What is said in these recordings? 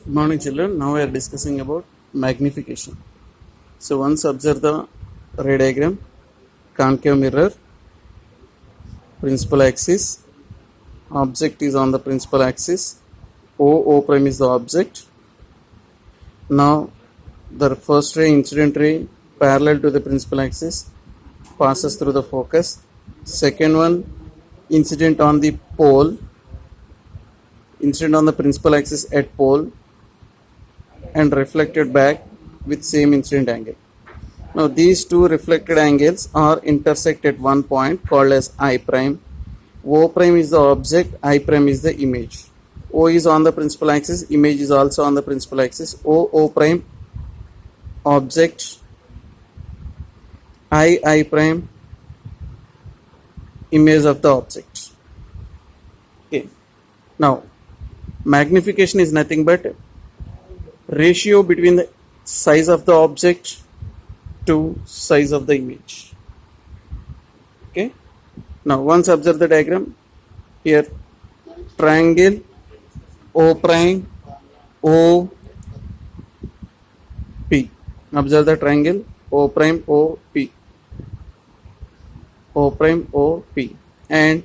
Good morning, children. Now we are discussing about magnification. So once observe the ray diagram, concave mirror, principal axis, object is on the principal axis, O prime is the object. Now the first ray, incident ray, parallel to the principal axis, passes through the focus. Second one, incident on the pole, incident on the principal axis at pole, and reflected back with same incident angle. Now these two reflected angles are intersect at one point called as I prime. O prime is the object, I prime is the image. O is on the principal axis, image is also on the principal axis. O prime, object, I prime, image of the object. Okay. Now magnification is nothing but ratio between the size of the object to size of the image. Okay. Now once observe the diagram here, triangle O prime O P. Observe the triangle O prime O P, O prime O P, and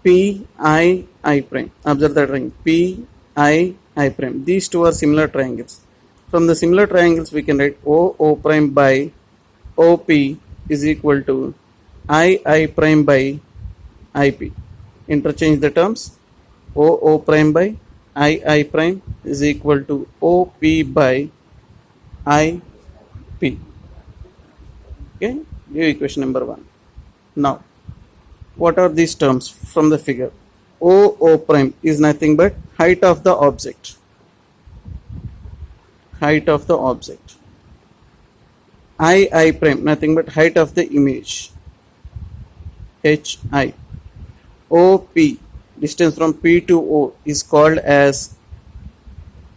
P I prime. Observe the triangle P I prime. These two are similar triangles. From the similar triangles we can write O prime by OP is equal to I prime by IP. Interchange the terms. O prime by I prime is equal to OP by IP. Okay, new equation number 1. Now what are these terms from the figure? O prime is nothing but height of the object. Height of the object. I prime nothing but height of the image. HI. OP, distance from P to O, is called as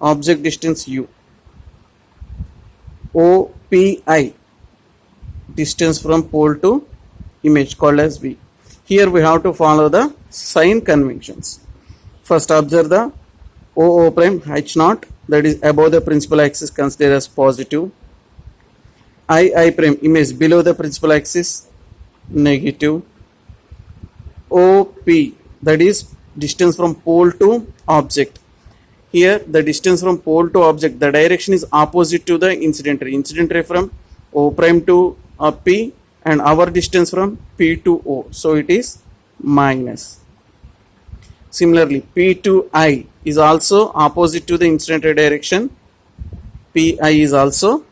object distance U. OPI, distance from pole to image, called as V. Here we have to follow the sign conventions. First observe the O prime H naught, that is above the principal axis, considered as positive. I prime, image below the principal axis, negative. OP, that is distance from pole to object. Here the distance from pole to object, the direction is opposite to the incident ray. Incident ray from O prime to P, and our distance from P to O, so it is minus. Similarly, P to I is also opposite to the incident ray direction. PI is also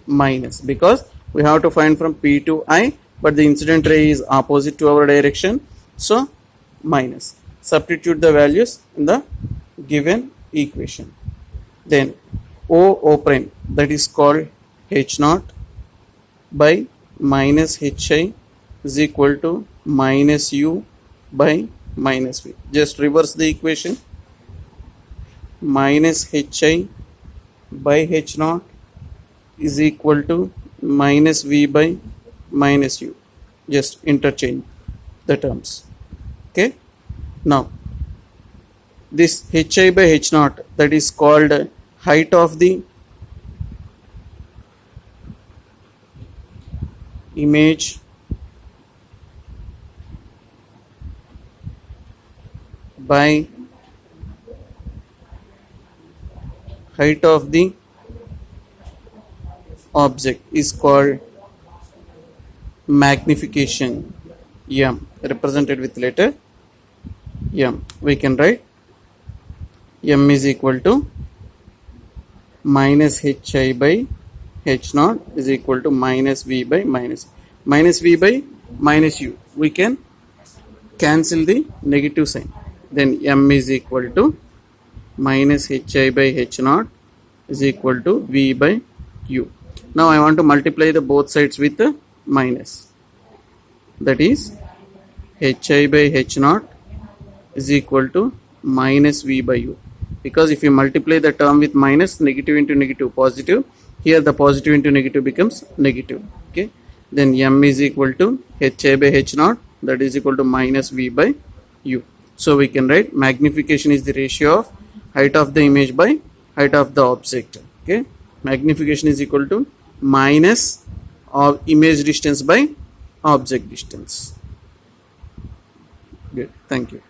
minus, because we have to find from P to I, but the incident ray is opposite to our direction, so minus. Substitute the values in the given equation. Then O prime, that is called H naught by minus HI is equal to minus U by minus V. Just reverse the equation. Minus HI by H naught is equal to minus V by minus U. Just interchange the terms. Okay. Now this HI by H naught, that is called height of the image by height of the object, is called magnification. M, represented with letter M. We can write M is equal to minus HI by H naught is equal to minus V by minus V by minus U. We can cancel the negative sign. Then M is equal to minus HI by H naught is equal to V by U. Now I want to multiply the both sides with the minus. That is HI by H naught is equal to minus V by U. Because if you multiply the term with minus, negative into negative positive, here the positive into negative becomes negative. Okay. Then M is equal to HI by H naught, that is equal to minus V by U. So we can write magnification is the ratio of height of the image by height of the object. Okay, magnification is equal to minus of image distance by object distance. Good, thank you.